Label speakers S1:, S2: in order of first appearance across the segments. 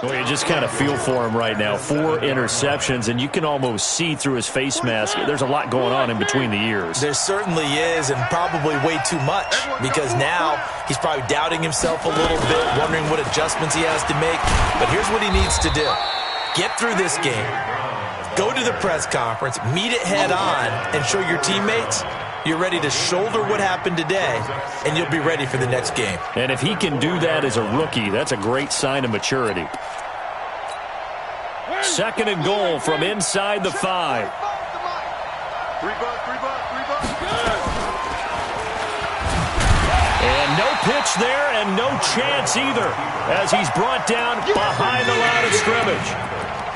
S1: Well, you just kind of feel for him right now. 4 interceptions, and you can almost see through his face mask. There's a lot going on in between the ears.
S2: There certainly is, and probably way too much, because now he's probably doubting himself a little bit, wondering what adjustments he has to make. But here's what he needs to do. Get through this game. Go to the press conference, meet it head on, and show your teammates you're ready to shoulder what happened today, and you'll be ready for the next game.
S1: And if he can do that as a rookie, that's a great sign of maturity. 2nd and goal from inside the 5. And no pitch there and no chance either as he's brought down behind the line of scrimmage.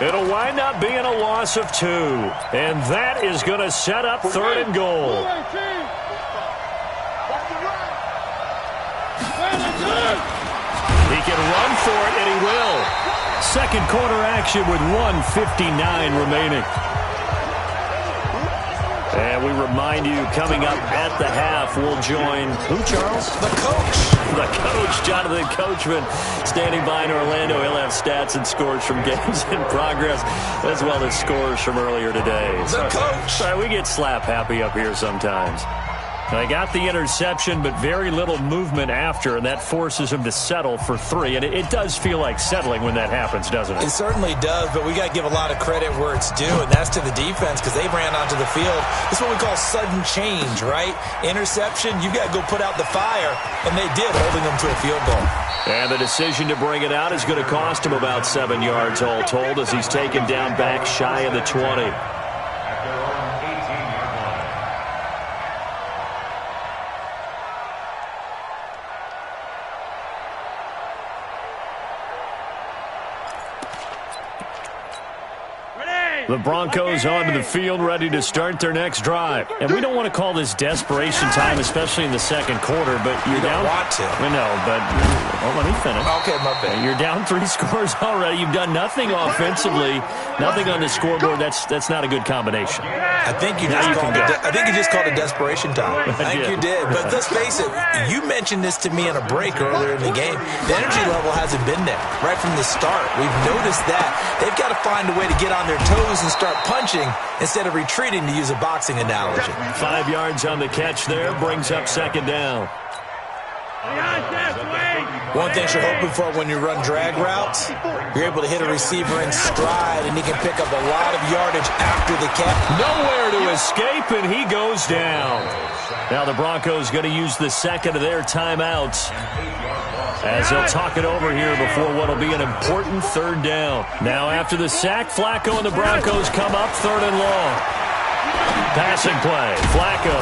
S1: It'll wind up being a loss of 2. And that is going to set up 3rd and goal. He can run for it, and he will. Second quarter action with 1:59 remaining. And we remind you, coming up at the half, we'll join who, Charles?
S2: The coach.
S1: The coach, Jonathan Coachman, standing by in Orlando. He'll have stats and scores from games in progress, as well as scores from earlier today.
S2: The coach.
S1: Sorry, we get slap happy up here sometimes. They got the interception, but very little movement after, and that forces him to settle for 3. And it does feel like settling when that happens, doesn't it?
S2: It certainly does, but we got to give a lot of credit where it's due, and that's to the defense because they ran onto the field. It's what we call sudden change, right? Interception, you got to go put out the fire, and they did, holding them to a field goal.
S1: And the decision to bring it out is going to cost him about 7 yards all told as he's taken down back shy of the 20. The Broncos onto the field, ready to start their next drive. And we don't want to call this desperation time, especially in the second quarter, but you're down.
S2: You don't want to.
S1: I know, but let me finish.
S2: Okay, my bad.
S1: You're down 3 scores already. You've done nothing offensively, nothing on the scoreboard. That's not a good combination.
S2: I think you just called it desperation time. I think you did. But let's face it, you mentioned this to me in a break earlier in the game. The energy level hasn't been there right from the start. We've noticed that. They've got to find a way to get on their toes and start punching instead of retreating, to use a boxing analogy.
S1: 5 yards on the catch there, brings up 2nd down.
S2: One thing you're hoping for when you run drag routes, you're able to hit a receiver in stride, and he can pick up a lot of yardage after the catch.
S1: Nowhere to escape, and he goes down. Now the Broncos going to use the second of their timeouts as they'll talk it over here before what will be an important 3rd down. Now after the sack, Flacco and the Broncos come up 3rd and long. Passing play, Flacco,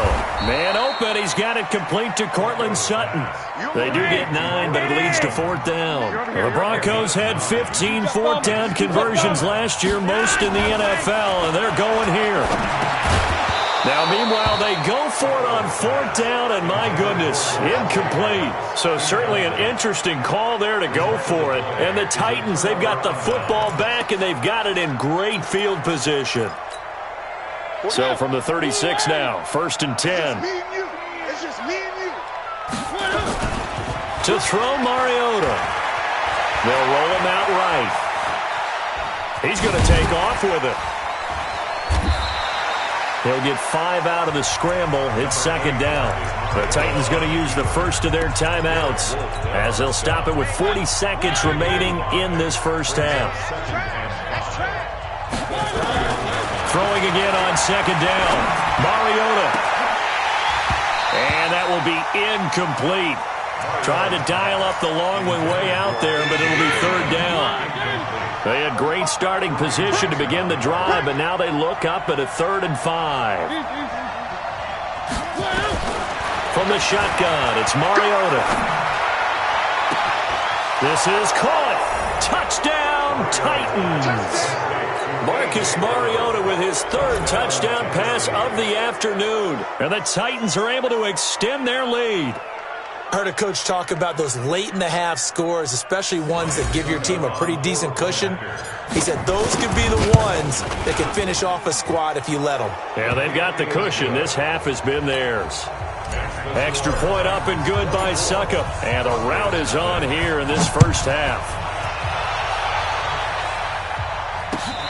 S1: man open, he's got it complete to Cortland Sutton. They do get 9, but it leads to 4th down. The Broncos had 15 4th down conversions last year, most in the NFL, and they're going here. Now, meanwhile, they go for it on 4th down, and my goodness, incomplete. So certainly an interesting call there to go for it. And the Titans, they've got the football back, and they've got it in great field position. So from the 36 now, 1st and 10.
S3: It's just me and you.
S1: To throw Mariota. They'll roll him out right. He's going to take off with it. He'll get 5 out of the scramble. It's 2nd down. The Titans going to use the first of their timeouts as they'll stop it with 40 seconds remaining in this first half. Throwing again on 2nd down. Mariota. And that will be incomplete. Tried to dial up the long one way out there, but it'll be 3rd down. They had great starting position to begin the drive, but now they look up at a 3rd and 5. From the shotgun, it's Mariota. This is caught. Touchdown, Titans. Marcus Mariota with his 3rd touchdown pass of the afternoon. And the Titans are able to extend their lead.
S2: I heard a coach talk about those late-in-the-half scores, especially ones that give your team a pretty decent cushion. He said those could be the ones that can finish off a squad if you let them.
S1: Yeah, they've got the cushion. This half has been theirs. Extra point up and good by Suckup. And a rout is on here in this first half.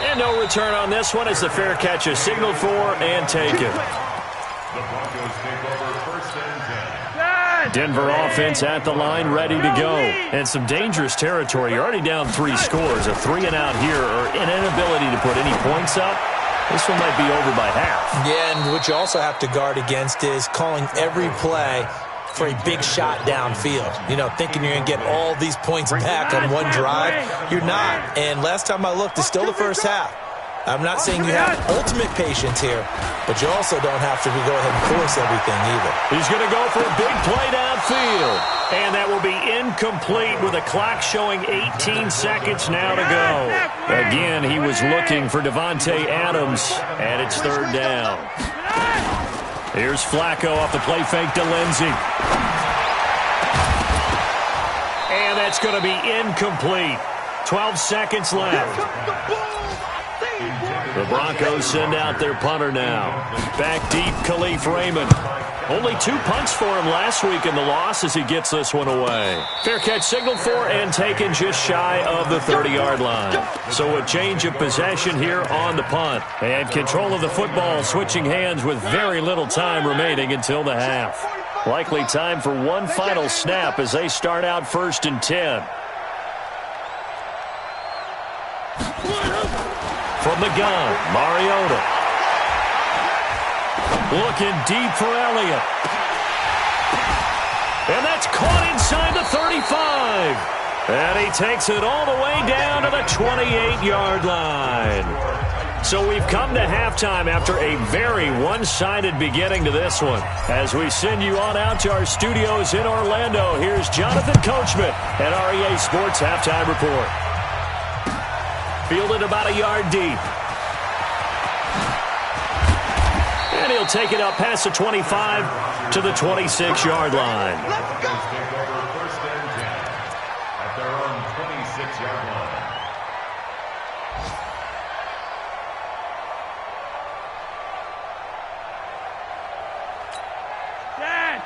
S1: And no return on this one as the fair catch is signaled for and taken.
S4: The Broncos take over first and 10.
S1: Denver offense at the line, ready to go. And some dangerous territory. You're already down 3 scores. A 3 and out here, or an inability to put any points up. This one might be over by half.
S2: Yeah, and what you also have to guard against is calling every play for a big shot downfield. You know, thinking you're going to get all these points back on one drive. You're not. And last time I looked, it's still the first half. I'm not saying you have ultimate patience here, but you also don't have to go ahead and force everything either.
S1: He's going to go for a big play downfield. And that will be incomplete with a clock showing 18 seconds now to go. Again, he was looking for Devontae Adams, and it's third down. Here's Flacco off the play fake to Lindsey. And that's going to be incomplete. 12 seconds left. The Broncos send out their punter now. Back deep, Khalif Raymond. Only 2 punts for him last week in the loss as he gets this one away. Fair catch signaled for and taken just shy of the 30-yard line. So a change of possession here on the punt. And control of the football switching hands with very little time remaining until the half. Likely time for one final snap as they start out first and 10. From the gun, Mariota. Looking deep for Elliott. And that's caught inside the 35. And he takes it all the way down to the 28-yard line. So we've come to halftime after a very one-sided beginning to this one. As we send you on out to our studios in Orlando, here's Jonathan Coachman at REA Sports Halftime Report. Fielded about a yard deep. And he'll take it up past the 25 to the 26-yard line.
S4: Let's go. Take over first and 10 at their own 26-yard line.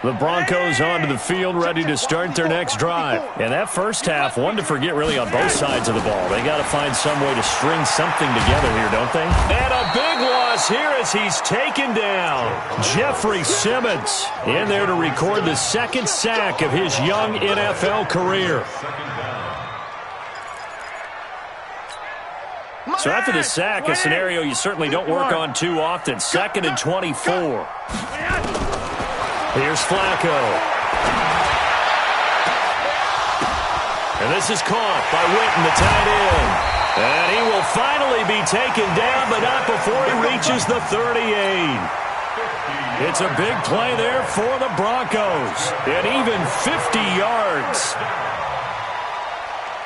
S1: The Broncos onto the field, ready to start their next drive. And that first half, one to forget really on both sides of the ball. They got to find some way to string something together here, don't they? And a big loss here as he's taken down. Jeffrey Simmons in there to record the second sack of his young NFL career. So after the sack, a scenario you certainly don't work on too often. 2nd and 24. Here's Flacco. And this is caught by Witten, the tight end. And he will finally be taken down, but not before he reaches the 38. It's a big play there for the Broncos. And even 50 yards.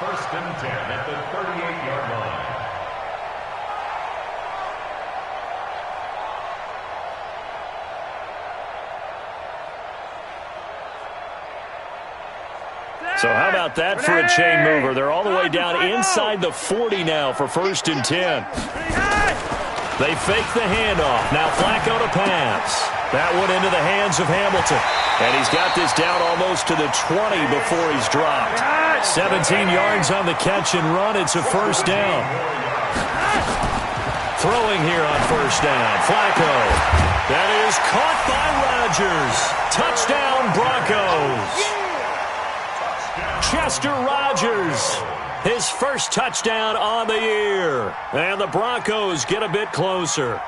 S4: First and 10 at the 38-yard line.
S1: So how about that for a chain mover? They're all the way down inside the 40 now for first and 10. They fake the handoff. Now Flacco to pass. That one into the hands of Hamilton. And he's got this down almost to the 20 before he's dropped. 17 yards on the catch and run. It's a first down. Throwing here on first down. Flacco. That is caught by Rodgers. Touchdown Broncos. Chester Rogers, his first touchdown on the year. And the Broncos get a bit closer.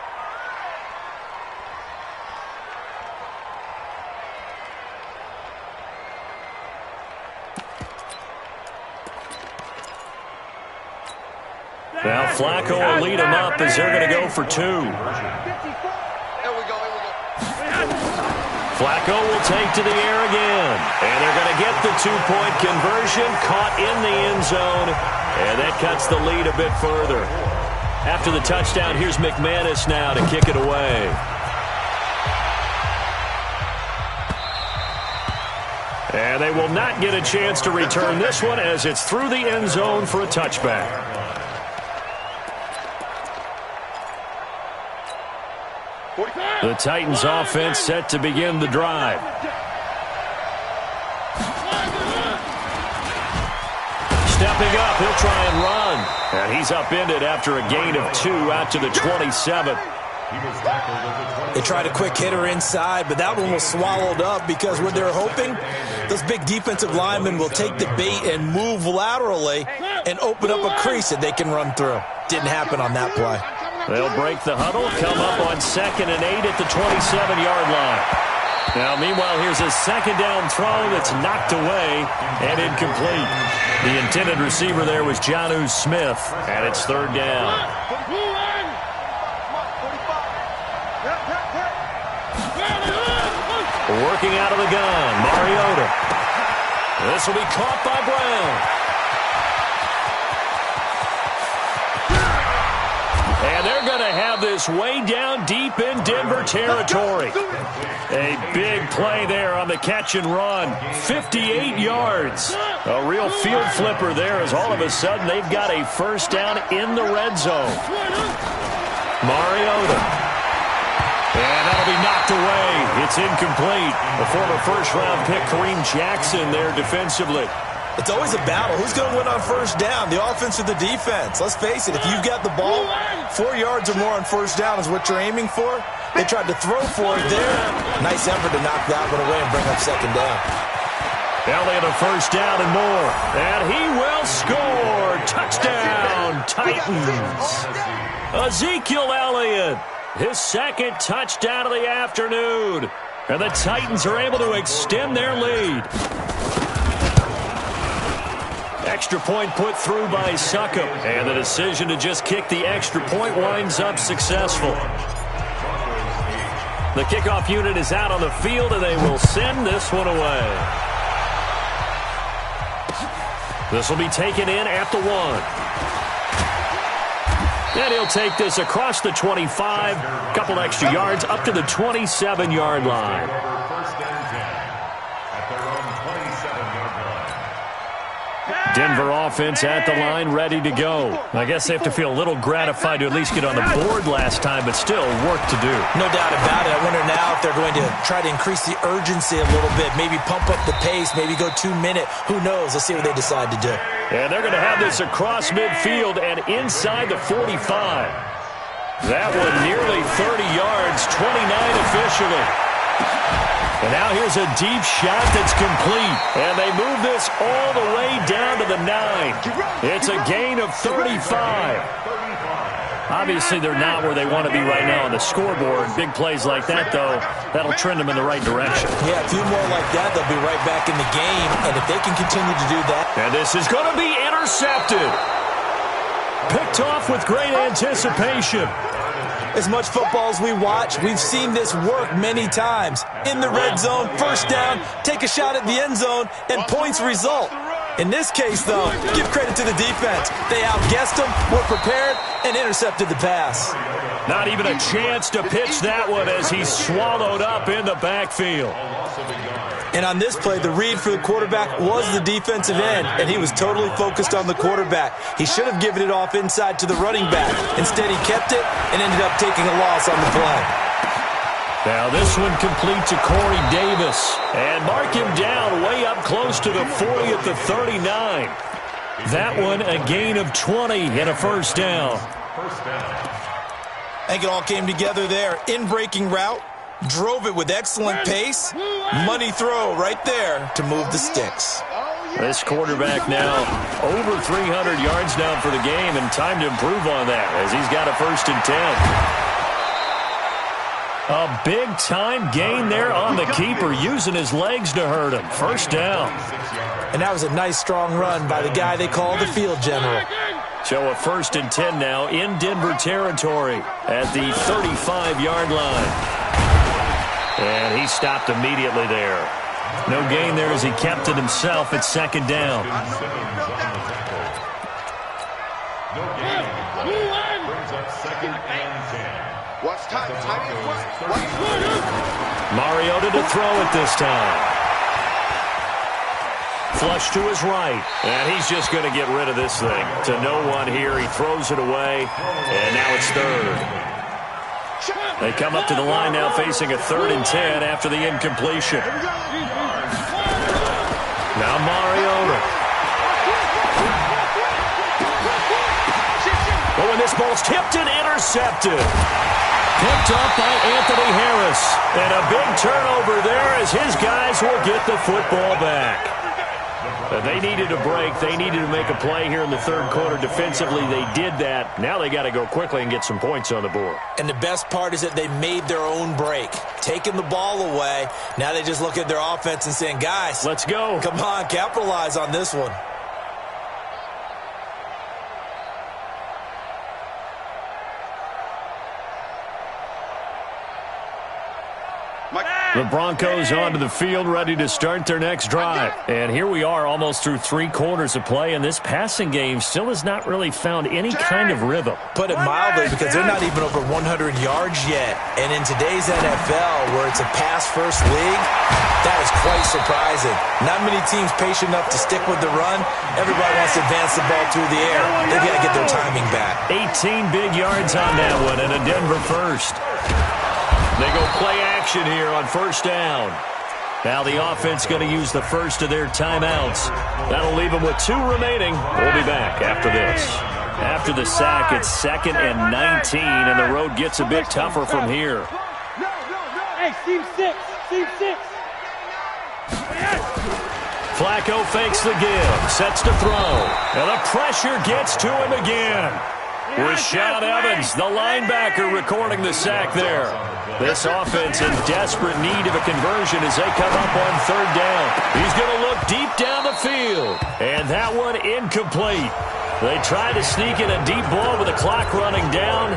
S1: Now Flacco will lead them up as they're going to go for 2.
S3: Here we go.
S1: Flacco will take to the air again. And they're going to get the 2-point conversion, caught in the end zone. And that cuts the lead a bit further. After the touchdown, here's McManus now to kick it away. And they will not get a chance to return this one as it's through the end zone for a touchback. The Titans offense set to begin the drive. Step stepping up. He'll try and run. And he's upended after a gain of 2 out to the 27.
S2: They tried a quick hitter inside, but that one was swallowed up because what they're hoping, those big defensive linemen will take the bait and move laterally and open up a crease that they can run through. Didn't happen on that play.
S1: They'll break the huddle, come up on 2nd and 8 at the 27-yard line. Now, meanwhile, here's a second down throw that's knocked away and incomplete. The intended receiver there was Jonnu Smith, and it's 3rd down. Working out of the gun, Mariota. This will be caught by Brown. And they're going to have this way down deep in Denver territory. A big play there on the catch and run. 58 yards. A real field flipper there as all of a sudden they've got a first down in the red zone. Mariota. And that'll be knocked away. It's incomplete. The former first-round pick, Kareem Jackson, there defensively.
S2: It's always a battle. Who's going to win on first down, the offense or the defense? Let's face it, if you've got the ball, 4 yards or more on first down is what you're aiming for. They tried to throw for it there. Nice effort to knock that one away and bring up second down.
S1: Elliott a first down and more. And he will score. Touchdown, Titans. Ezekiel Elliott. His second touchdown of the afternoon. And the Titans are able to extend their lead. Extra point put through by Succop. And the decision to just kick the extra point winds up successful. The kickoff unit is out on the field, and they will send this one away. This will be taken in at the 1. And he'll take this across the 25, couple extra yards up to the 27-yard line. Denver offense at the line, ready to go. I guess they have to feel a little gratified to at least get on the board last time, but still work to do.
S2: No doubt about it. I wonder now if they're going to try to increase the urgency a little bit, maybe pump up the pace, maybe go 2-minute. Who knows? Let's see what they decide to do.
S1: And they're going to have this across midfield and inside the 45. That one nearly 30 yards, 29 officially. And now here's a deep shot that's complete. And they move this all the way down to the 9. It's a gain of 35. Obviously, they're not where they want to be right now on the scoreboard. Big plays like that, though, that'll trend them in the right direction.
S2: Yeah, a few more like that, they'll be right back in the game. And if they can continue to do that.
S1: And this is going to be intercepted. Picked off with great anticipation.
S2: As much football as we watch, we've seen this work many times. In the red zone, first down, take a shot at the end zone, and points result. In this case, though, give credit to the defense. They outguessed them, were prepared, and intercepted the pass.
S1: Not even a chance to pitch that one as he's swallowed up in the backfield.
S2: And on this play, the read for the quarterback was the defensive end, and he was totally focused on the quarterback. He should have given it off inside to the running back. Instead, he kept it and ended up taking a loss on the play.
S1: Now this one complete to Corey Davis. And mark him down way up close to the 40 at the 39. That one a gain of 20 and a first down.
S2: I think it all came together there. In-breaking route. Drove it with excellent pace. Money throw right there to move the sticks.
S1: This quarterback now over 300 yards now for the game, and time to improve on that as he's got a 1st and 10. A big-time gain there on the keeper, using his legs to hurt him. First down.
S2: And that was a nice, strong run by the guy they call the field general.
S1: So a 1st and 10 now in Denver territory at the 35-yard line. And he stopped immediately there. No gain there as he kept it himself at 2nd down.
S4: No gain. Brings up 2nd and 10.
S3: Watch time. Time is what?
S1: Mariota to throw it this time. Flush to his right. And he's just going to get rid of this thing. To no one here. He throws it away. And now it's 3rd. They come up to the line now facing a 3rd and 10 after the incompletion. Now Mariota. this ball's tipped and intercepted. Picked up by Anthony Harris. And a big turnover there as his guys will get the football back. They needed a break. They needed to make a play here in the third quarter. Defensively, they did that. Now they got to go quickly and get some points on the board.
S2: And the best part is that they made their own break. Taking the ball away. Now they just look at their offense and saying, guys,
S1: let's go.
S2: Come on, capitalize on this one.
S1: The Broncos onto the field, ready to start their next drive. And here we are, almost through 3 quarters of play, and this passing game still has not really found any kind of rhythm.
S2: Put it mildly, because they're not even over 100 yards yet. And in today's NFL, where it's a pass-first league, that is quite surprising. Not many teams patient enough to stick with the run. Everybody wants to advance the ball through the air. They've got to get their timing back.
S1: 18 big yards on that one, and a Denver first. They go play action here on first down. Now the offense going to use the first of their timeouts. That'll leave them with 2 remaining. We'll be back after this. After the sack, it's 2nd and 19, and the road gets a bit tougher from here.
S5: Hey, team 6. Team 6.
S1: Flacco fakes the give, sets to throw, and the pressure gets to him again. Rashaan Evans, the linebacker, recording the sack there. This offense in desperate need of a conversion as they come up on 3rd down. He's going to look deep down the field. And that one incomplete. They try to sneak in a deep ball with the clock running down,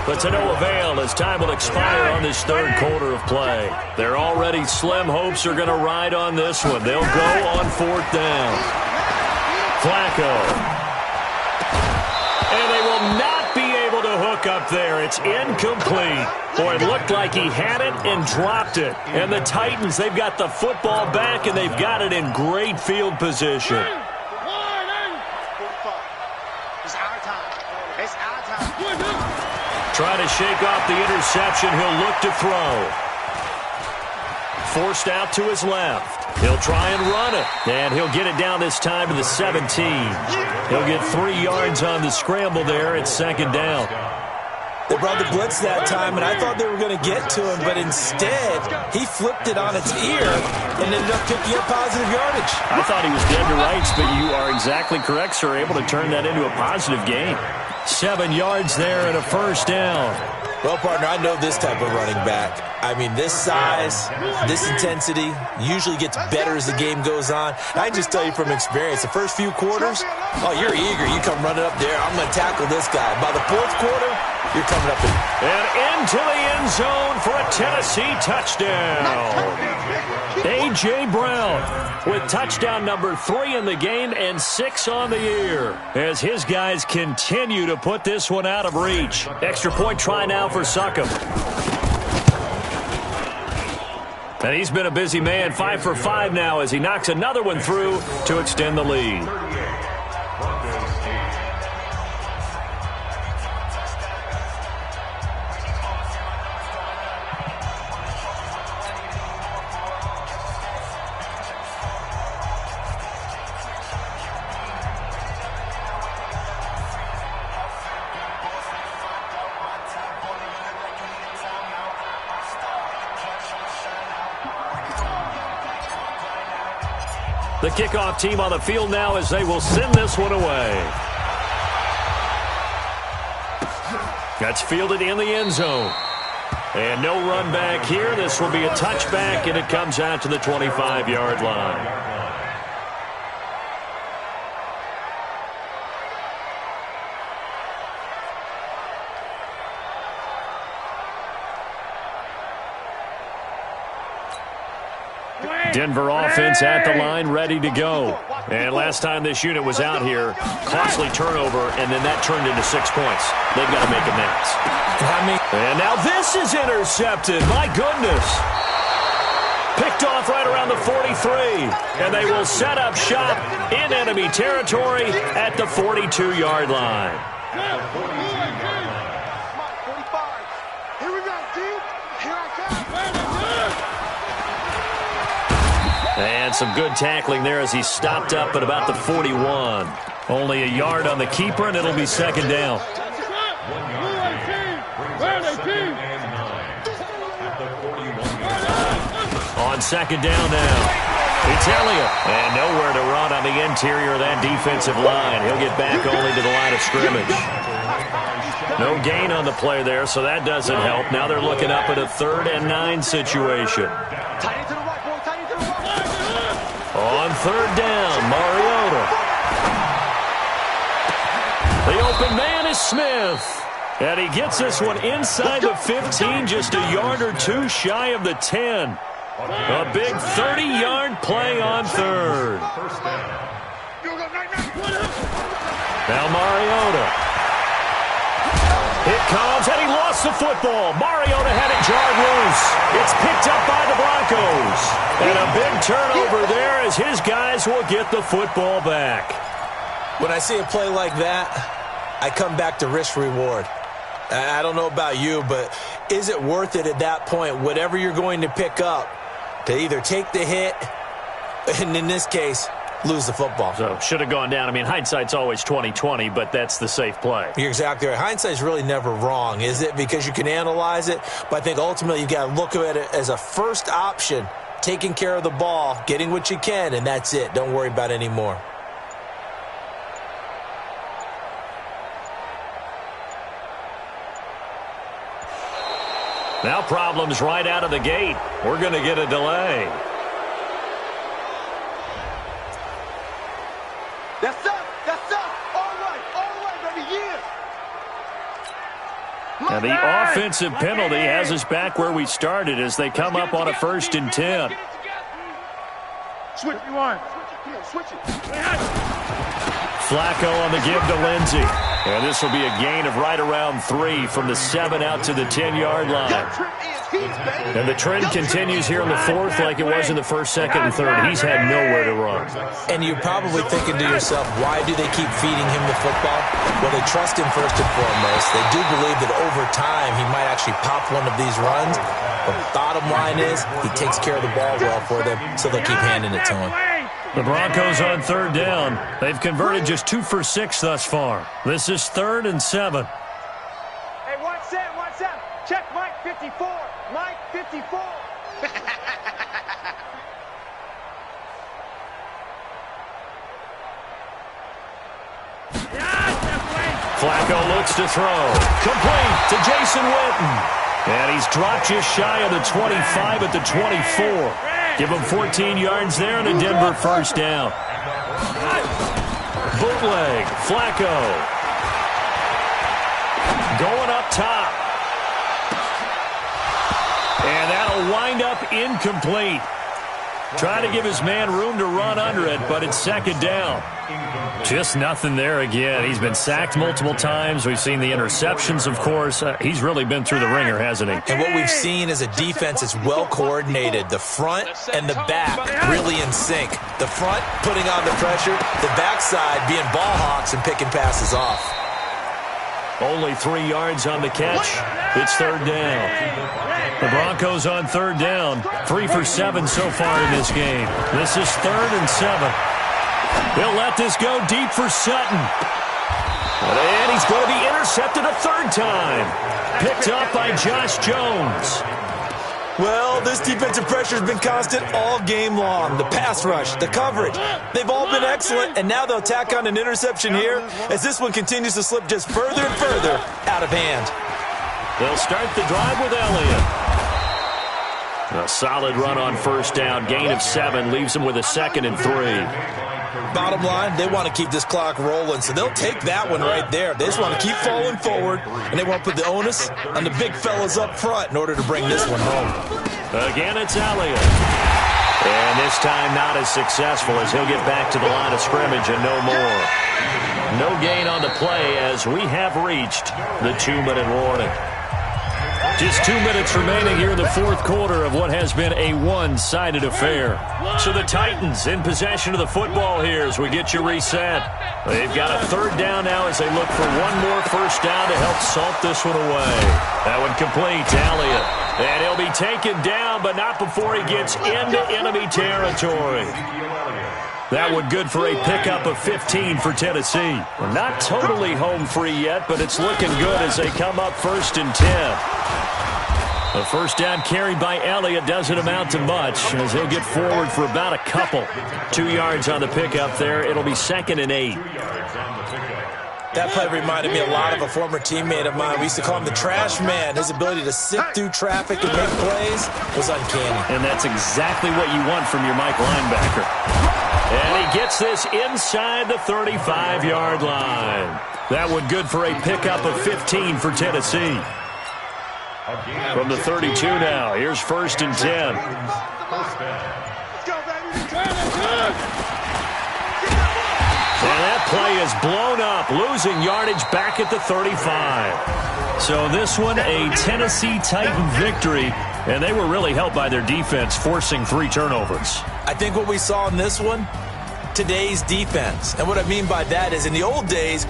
S1: but to no avail as time will expire on this 3rd quarter of play. Their already slim hopes are going to ride on this one. They'll go on 4th down. Flacco. And they will not be able to hook up there. It's incomplete. Boy, it looked like he had it and dropped it. And the Titans, they've got the football back, and they've got it in great field position. Trying to shake off the interception. He'll look to throw. Forced out to his left. He'll try and run it. And he'll get it down this time to the 17. He'll get 3 yards on the scramble there. It's 2nd down.
S2: They brought the blitz that time, and I thought they were going to get to him, but instead, he flipped it on its ear and ended up picking up positive yardage.
S1: I thought he was dead to rights, but you are exactly correct, sir. Able to turn that into a positive gain. 7 yards there and a 1st down.
S2: Well, partner, I know this type of running back. I mean, this size, this intensity usually gets better as the game goes on. I can just tell you from experience, the first few quarters, oh, you're eager. You come running up there. I'm going to tackle this guy. By the 4th quarter, you're coming up.
S1: And into the end zone for a Tennessee touchdown. A.J. Brown with touchdown number 3 in the game and 6 on the year as his guys continue to put this one out of reach. Extra point try now for Succop. And he's been a busy man, 5 for 5 now as he knocks another one through to extend the lead. The kickoff team on the field now as they will send this one away. That's fielded in the end zone. And no run back here. This will be a touchback, and it comes out to the 25-yard line. Denver offense at the line, ready to go. And last time this unit was out here, costly turnover, and then that turned into 6 points. They've got to make amends. And now this is intercepted. My goodness. Picked off right around the 43. And they will set up shop in enemy territory at the 42-yard line. And some good tackling there as he stopped up at about the 41. Only a yard on the keeper, and it'll be 2nd down. On second down now. It's Elliott. And nowhere to run on the interior of that defensive line. He'll get back only to the line of scrimmage. No gain on the play there, so that doesn't help. Now they're looking up at a 3rd and 9 situation. On 3rd down, Mariota. The open man is Smith. And he gets this one inside the 15, just a yard or two shy of the 10. A big 30-yard play on 3rd. Now Mariota. It comes, and he lost the football. Mariota had it jarred loose. It's picked up by the Broncos. And a big turnover there as his guys will get the football back.
S2: When I see a play like that, I come back to risk-reward. I don't know about you, but is it worth it at that point, whatever you're going to pick up, to either take the hit and, in this case, lose the football?
S1: So, should have gone down. I mean, hindsight's always 20/20, but that's the safe play.
S2: You're exactly right. Hindsight's really never wrong, is it? Because you can analyze it, but I think ultimately you got to look at it as a first option, taking care of the ball, getting what you can, and that's it. Don't worry about any more.
S1: Now problems right out of the gate. We're going to get a delay.
S3: That's up. That's up. All right, baby. Yeah.
S1: And the offensive penalty has us back where we started as they come up on a 1st and 10.
S3: Switch. You want? Switch it.
S1: Flacco on the give to Lindsey. And this will be a gain of right around 3 from the 7 out to the 10-yard line. And the trend continues here in the 4th like it was in the 1st, 2nd, and 3rd. He's had nowhere to run.
S2: And you're probably thinking to yourself, why do they keep feeding him the football? Well, they trust him first and foremost. They do believe that over time he might actually pop one of these runs. But bottom line is he takes care of the ball well for them, so they'll keep handing it to him.
S1: The Broncos on 3rd down. They've converted just 2 for 6 thus far. This is 3rd and 7.
S5: Hey, what's that? Check Mike 54. Mike 54.
S1: Flacco looks to throw. Complete to Jason Witten. And he's dropped just shy of the 25 at the 24. Give him 14 yards there and a Denver 1st down. Bootleg. Flacco. Going up top. And that'll wind up incomplete. Trying to give his man room to run under it, but it's 2nd down. Just nothing there again. He's been sacked multiple times. We've seen the interceptions, of course. He's really been through the ringer, hasn't he?
S2: And what we've seen is a defense that's well coordinated. The front and the back really in sync. The front putting on the pressure, the backside being ball hawks and picking passes off.
S1: Only 3 yards on the catch. It's 3rd down. The Broncos on 3rd down. 3 for 7 so far in this game. This is 3rd and 7. He'll let this go deep for Sutton. And he's going to be intercepted a 3rd time. Picked up by Josh Jones.
S2: Well, this defensive pressure has been constant all game long. The pass rush, the coverage, they've all been excellent, and now they'll tack on an interception here as this one continues to slip just further and further out of hand.
S1: They'll start the drive with Elliott. A solid run on 1st down. Gain of 7 leaves him with a 2nd and 3.
S2: Bottom line, they want to keep this clock rolling, so they'll take that one right there. They just want to keep falling forward, and they want to put the onus on the big fellas up front in order to bring this one home.
S1: Again, it's Elliott. And this time not as successful as he'll get back to the line of scrimmage and no more. No gain on the play as we have reached the 2-minute warning. Just 2 minutes remaining here in the 4th quarter of what has been a one-sided affair. So the Titans in possession of the football here as we get you reset. They've got a 3rd down now as they look for one more 1st down to help salt this one away. That one complete to Elliott. And he'll be taken down, but not before he gets into enemy territory. That one good for a pickup of 15 for Tennessee. We're not totally home free yet, but it's looking good as they come up 1st and 10. The first down carried by Elliott doesn't amount to much as he'll get forward for about a couple. 2 yards on the pickup there. It'll be 2nd and 8.
S2: That play reminded me a lot of a former teammate of mine. We used to call him the trash man. His ability to sift through traffic and make plays was uncanny.
S1: And that's exactly what you want from your Mike linebacker. And he gets this inside the 35-yard line. That one good for a pickup of 15 for Tennessee. From the 32 now, here's 1st and 10. And that play is blown up, losing yardage back at the 35. So this one, a Tennessee Titan victory, and they were really helped by their defense, forcing 3 turnovers.
S2: I think what we saw in this one, today's defense. And what I mean by that is in the old days,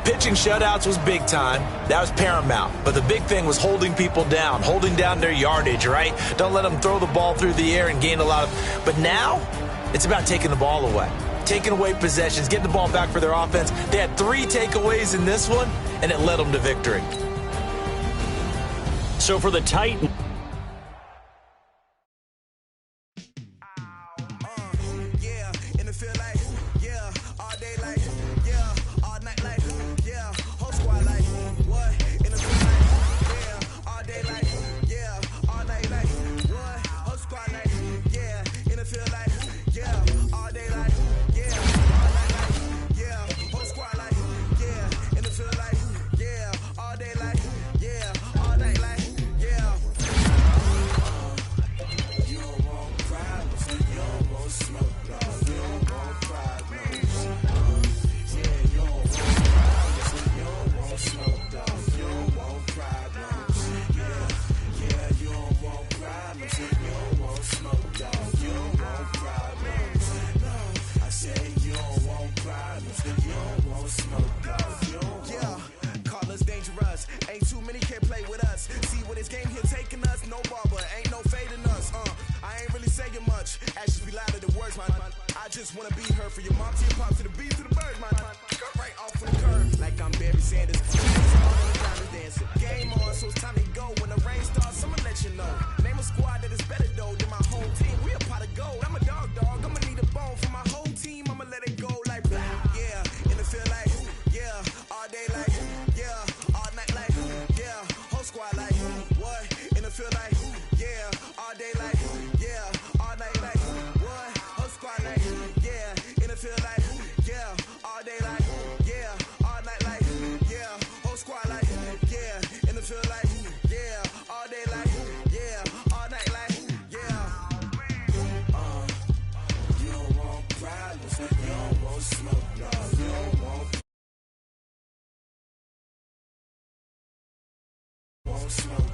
S2: pitching shutouts was big time. That was paramount. But the big thing was holding people down, holding down their yardage, right? Don't let them throw the ball through the air and gain a lot of... But now, it's about taking the ball away. Taking away possessions, getting the ball back for their offense. They had 3 takeaways in this one, and it led them to victory.
S1: So for the Titans...
S6: Smoke.